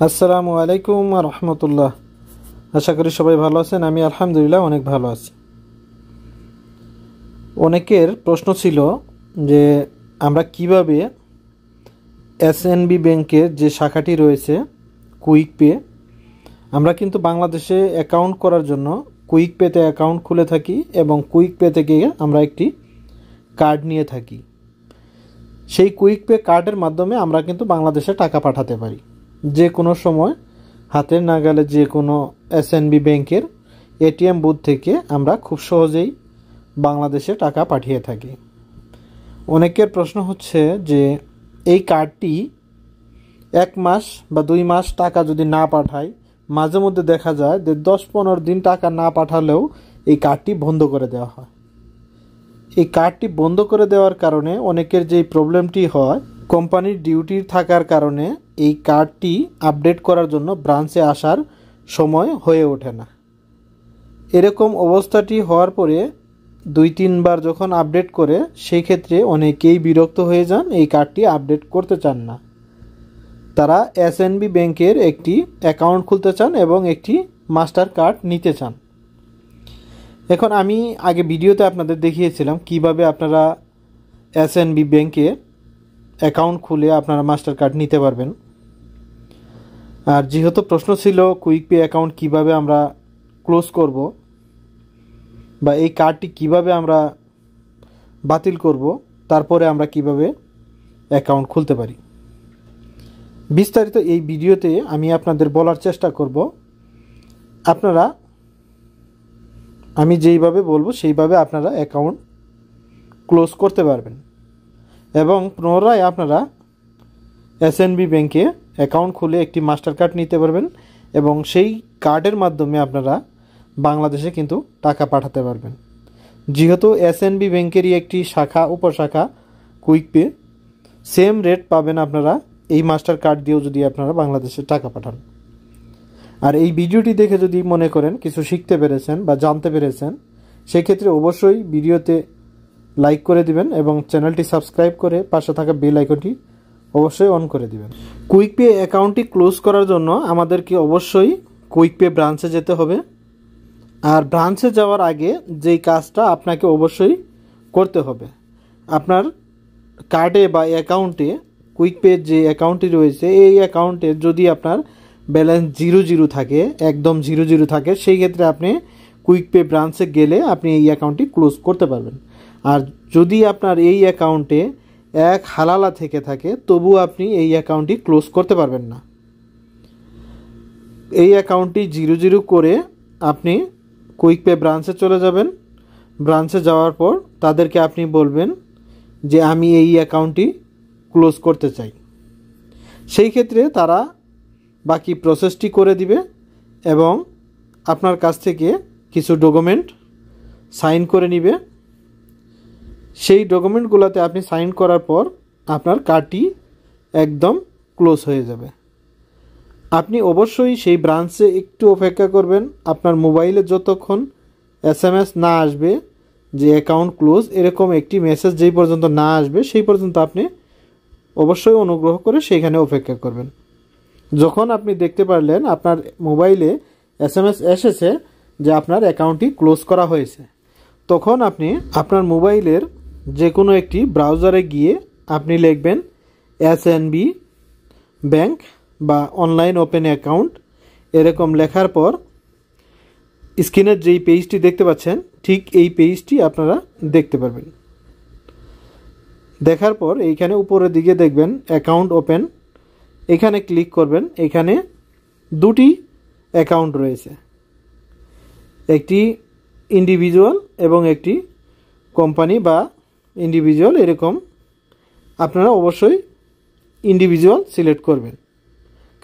আসসালামু আলাইকুম ওয়া রাহমাতুল্লাহ। আশা করি সবাই ভালো আছেন। আমি আলহামদুলিল্লাহ অনেক ভালো আছি। অনেকের প্রশ্ন ছিল যে আমরা কিভাবে এসএনবি ব্যাংকের যে শাখাটি রয়েছে কুইক পে, আমরা কিন্তু বাংলাদেশে অ্যাকাউন্ট করার জন্য কুইক পেতে অ্যাকাউন্ট খুলে থাকি এবং কুইক পে থেকে আমরা একটি কার্ড নিয়ে থাকি। সেই কুইক পে কার্ডের মাধ্যমে আমরা কিন্তু বাংলাদেশে টাকা পাঠাতে পারি। যে কোনো সময় হাতের নাগালে যে কোনো এসএনবি ব্যাংকের এটিএম বুথ থেকে আমরা খুব সহজেই বাংলাদেশে টাকা পাঠিয়ে থাকি। অনেকের প্রশ্ন হচ্ছে যে এই কার্ডটি 1 মাস বা 2 মাস টাকা যদি না পাঠায়, মাঝে মধ্যে দেখা যায় যে 10-15 দিন টাকা না পাঠালেও এই কার্ডটি বন্ধ করে দেওয়া হয়। এই কার্ডটি বন্ধ করে দেওয়ার কারণে অনেকের যেই প্রবলেমটি হয়, কোম্পানির ডিউটি থাকার কারণে এই কার্ডটি আপডেট করার জন্য ব্রাঞ্চে আসার সময় হয়ে ওঠে না। এরকম অবস্থাটি হওয়ার পরে 2-3 বার যখন আপডেট করে, সেই ক্ষেত্রে অনেকেই বিরক্ত হয়ে যান, এই কার্ডটি আপডেট করতে চান না। তারা এসএনবি ব্যাংকের একটি অ্যাকাউন্ট খুলতে চান এবং একটি মাস্টার কার্ড নিতে চান। এখন আমি আগে ভিডিওতে আপনাদের দেখিয়েছিলাম কিভাবে আপনারা এসএনবি ব্যাংকে অ্যাকাউন্ট খুলে আপনারা মাস্টার কার্ড নিতে পারবেন। আর যেহেতু প্রশ্ন ছিল কুইক পে অ্যাকাউন্ট কিভাবে আমরা ক্লোজ করব বা এই কার্ডটি কিভাবে আমরা বাতিল করব, তারপরে আমরা কিভাবে অ্যাকাউন্ট খুলতে পারি, বিস্তারিত এই ভিডিওতে আমি আপনাদের বলার চেষ্টা করব। আপনারা আমি যেইভাবে বলবো সেইভাবে আপনারা অ্যাকাউন্ট ক্লোজ করতে পারবেন এবং পুনরায় আপনারা এসএনবি ব্যাংকে অ্যাকাউন্ট খুলে একটি মাস্টার কার্ড নিতে পারবেন এবং সেই কার্ডের মাধ্যমে আপনারা বাংলাদেশে কিন্তু টাকা পাঠাতে পারবেন। যেহেতু এসএনবি ব্যাংকেরই একটি শাখা, উপশাখা কুইক পে, সেম রেট পাবেন আপনারা এই মাস্টার কার্ড দিয়েও যদি আপনারা বাংলাদেশে টাকা পাঠান। আর এই ভিডিওটি দেখে যদি মনে করেন কিছু শিখতে পেরেছেন বা জানতে পেরেছেন, সেক্ষেত্রে অবশ্যই ভিডিওতে লাইক করে দিবেন এবং চ্যানেলটি সাবস্ক্রাইব করে পাশে থাকা বেল আইকনটি অবশ্যই অন করে দিবেন। কুইক পে অ্যাকাউন্টটি ক্লোজ করার জন্য আমাদেরকে অবশ্যই কুইক পে ব্রাঞ্চে যেতে হবে। আর ব্রাঞ্চে যাওয়ার আগে যেই কাজটা আপনাকে অবশ্যই করতে হবে, আপনার কার্ডে বা অ্যাকাউন্টে, কুইক পে যে অ্যাকাউন্টটি রয়েছে এই অ্যাকাউন্টে যদি আপনার ব্যালেন্স 0 থাকে, একদম 0 থাকে, সেই ক্ষেত্রে আপনি কুইক পে ব্রাঞ্চে গেলে আপনি এই অ্যাকাউন্টটি ক্লোজ করতে পারবেন। আর যদি আপনার এই অ্যাকাউন্টে 1 হালালা থেকে থাকে, তবু আপনি এই অ্যাকাউন্টটি ক্লোজ করতে পারবেন না। এই অ্যাকাউন্টটি 0 করে আপনি কুইক পে ব্রাঞ্চে চলে যাবেন। ব্রাঞ্চে যাওয়ার পর তাদেরকে আপনি বলবেন যে আমি এই অ্যাকাউন্টটি ক্লোজ করতে চাই। সেই ক্ষেত্রে তারা বাকি প্রসেসটি করে দিবে এবং আপনার কাছ থেকে কিছু ডকুমেন্ট সাইন করে নিবে। সেই ডকুমেন্টগুলোতে আপনি সাইন করার পর আপনার কার্ডটি একদম ক্লোজ হয়ে যাবে। আপনি অবশ্যই সেই ব্রাঞ্চে একটু অপেক্ষা করবেন। আপনার মোবাইলে যতক্ষণ SMS না আসবে যে অ্যাকাউন্ট ক্লোজ, এরকম একটি মেসেজ যেই পর্যন্ত না আসবে সেই পর্যন্ত আপনি অবশ্যই অনুগ্রহ করে সেইখানে অপেক্ষা করবেন। যখন আপনি দেখতে পারলেন আপনার মোবাইলে SMS এসেছে যে আপনার অ্যাকাউন্টটি ক্লোজ করা হয়েছে, তখন আপনি আপনার মোবাইলের যে কোনো একটি ব্রাউজারে গিয়ে আপনি লিখবেন এসএনবি ব্যাংক বা অনলাইন ওপেন অ্যাকাউন্ট। এরকম লেখার পর স্ক্রিনের যেই পেজটি দেখতে পাচ্ছেন, ঠিক এই পেজটি আপনারা দেখতে পারবেন। দেখার পর এইখানে উপরের দিকে দেখবেন অ্যাকাউন্ট ওপেন, এখানে ক্লিক করবেন। এখানে 2টি অ্যাকাউন্ট রয়েছে, একটি ইন্ডিভিজুয়াল এবং একটি কোম্পানি বা ইন্ডিভিজুয়াল। এরকম আপনারা অবশ্যই ইন্ডিভিজুয়াল সিলেক্ট করবেন,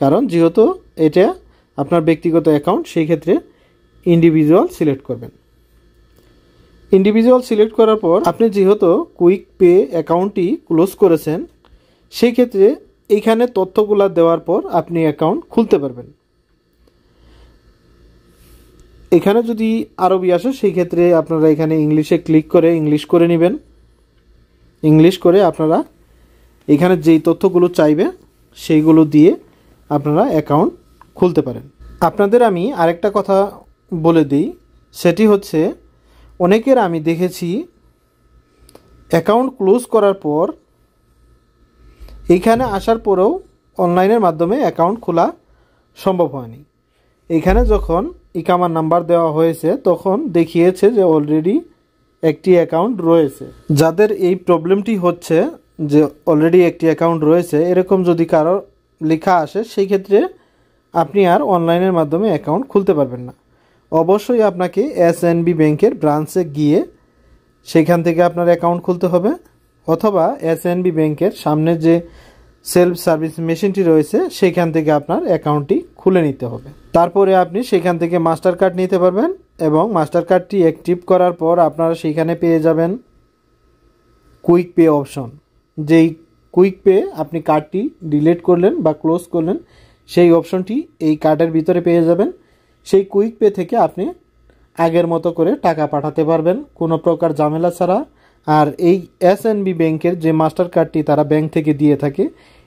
কারণ যেহেতু এটা আপনার ব্যক্তিগত অ্যাকাউন্ট, সেই ক্ষেত্রে ইন্ডিভিজুয়াল সিলেক্ট করবেন। ইন্ডিভিজুয়াল সিলেক্ট করার পর আপনি যেহেতু কুইক পে অ্যাকাউন্টটি ক্লোজ করেছেন, সেই ক্ষেত্রে এইখানে তথ্যগুলো দেওয়ার পর আপনি অ্যাকাউন্ট খুলতে পারবেন। এখানে যদি আরবি আসে, সেই ক্ষেত্রে আপনারা এখানে ইংলিশে ক্লিক করে ইংলিশ করে নেবেন। ইংলিশ করে আপনারা এখানে যেই তথ্যগুলো চাইবে সেইগুলো দিয়ে আপনারা অ্যাকাউন্ট খুলতে পারেন। আপনাদের আমি আরেকটা কথা বলে দিই, সেটি হচ্ছে অনেকের আমি দেখেছি অ্যাকাউন্ট ক্লোজ করার পর এইখানে আসার পরেও অনলাইনের মাধ্যমে অ্যাকাউন্ট খোলা সম্ভব হয়নি। এইখানে যখন ইকামার নাম্বার দেওয়া হয়েছে তখন দেখিয়েছে যে অলরেডি একটি অ্যাকাউন্ট রয়েছে। যাদের এই প্রবলেমটি হচ্ছে যে অলরেডি একটি অ্যাকাউন্ট রয়েছে, এরকম যদি কারো লেখা আসে, সেই ক্ষেত্রে আপনি আর অনলাইনের মাধ্যমে অ্যাকাউন্ট খুলতে পারবেন না। অবশ্যই আপনাকে এসএনবি ব্যাংকের ব্রাঞ্চে গিয়ে সেখান থেকে আপনার অ্যাকাউন্ট খুলতে হবে, অথবা এসএনবি ব্যাংকের সামনে যে সেলফ সার্ভিস মেশিনটি রয়েছে সেখান থেকে আপনার অ্যাকাউন্টটি খুলে নিতে হবে। তারপরে আপনি সেখান থেকে মাস্টার কার্ড নিতে পারবেন এবং মাস্টার কার্ডটি অ্যাক্টিভ করার পর আপনারা সেখানে পেয়ে যাবেন কুইক পে অপশন। যেই কুইক পে আপনি কার্ডটি ডিলিট করলেন বা ক্লোজ করলেন, সেই অপশনটি এই কার্ডের ভিতরে পেয়ে যাবেন। সেই কুইক পে থেকে আপনি আগের মতো করে টাকা পাঠাতে পারবেন কোনো প্রকার ঝামেলা ছাড়া। আর এই এসএনবি ব্যাংকের যে মাস্টার কার্ডটি তারা ব্যাংক থেকে দিয়ে থাকে,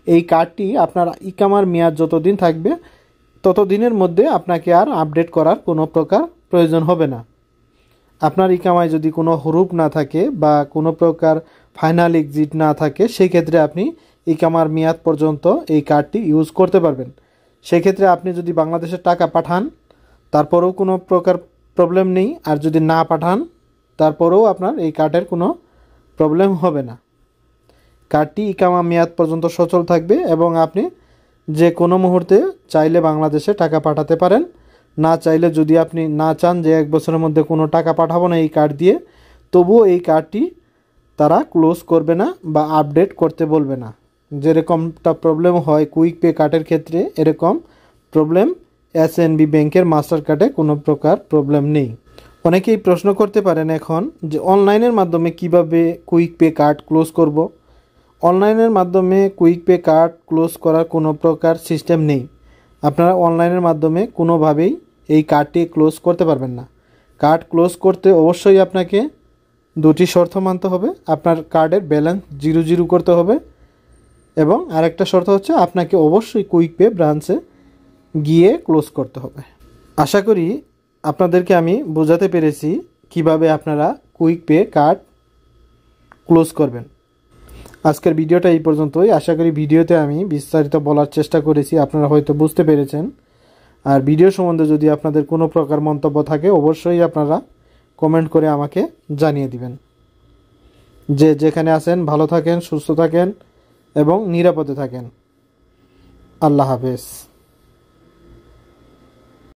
এই কার্ডটি আপনার ইকামার মেয়াদ যতদিন থাকবে ততদিনের মধ্যে আপনাকে আর আপডেট করার কোনো প্রকার প্রয়োজন হবে না। আপনার ইকামায় যদি কোনো হরুপ না থাকে বা কোনো প্রকার ফাইনাল এক্সিট না থাকে, সেই ক্ষেত্রে আপনি ইকামার মেয়াদ পর্যন্ত এই কার্ডটি ইউজ করতে পারবেন। সেক্ষেত্রে আপনি যদি বাংলাদেশের টাকা পাঠান তারপরেও কোনো প্রকার প্রবলেম নেই, আর যদি না পাঠান তারপরেও আপনার এই কার্ডের কোনো প্রবলেম হবে না। কার্ডটি ইকামা মেয়াদ পর্যন্ত সচল থাকবে এবং আপনি যে কোনো মুহূর্তে চাইলে বাংলাদেশে টাকা পাঠাতে পারেন। না চাইলে, যদি আপনি না চান যে 1 বছরের মধ্যে কোনো টাকা পাঠাবো না এই কার্ড দিয়ে, তবুও এই কার্ডটি তারা ক্লোজ করবে না বা আপডেট করতে বলবে না। যেরকমটা প্রবলেম হয় কুইক পে কার্ডের ক্ষেত্রে, এরকম প্রবলেম এসএনবি ব্যাংকের মাস্টার কার্ডে কোনো প্রকার প্রবলেম নেই। অনেকেই প্রশ্ন করতে পারেন এখন যে অনলাইনের মাধ্যমে কিভাবে কুইক পে কার্ড ক্লোজ করব। অনলাইনের মাধ্যমে কুইক পে কার্ড ক্লোজ করার কোনো প্রকার সিস্টেম নেই। আপনারা অনলাইনের মাধ্যমে কোনোভাবেই এই কার্ডটি ক্লোজ করতে পারবেন না। কার্ড ক্লোজ করতে অবশ্যই আপনাকে 2টি শর্ত মানতে হবে। আপনার কার্ডের ব্যালেন্স 0 করতে হবে এবং আরেকটা শর্ত হচ্ছে আপনাকে অবশ্যই কুইক পে ব্রাঞ্চে গিয়ে ক্লোজ করতে হবে। আশা করি আপনাদেরকে আমি বোঝাতে পেরেছি কিভাবে আপনারা কুইক পে কার্ড ক্লোজ করবেন। আজকের ভিডিওটা এই পর্যন্তই। আশা করি ভিডিওতে আমি বিস্তারিত বলার চেষ্টা করেছি, আপনারা হয়তো বুঝতে পেরেছেন। আর ভিডিও সম্বন্ধে যদি আপনাদের কোনো প্রকার মন্তব্য থাকে অবশ্যই আপনারা কমেন্ট করে আমাকে জানিয়ে দিবেন। যে যেখানে আছেন ভালো থাকেন, সুস্থ থাকেন এবং নিরাপদে থাকেন। আল্লাহ হাফেজ।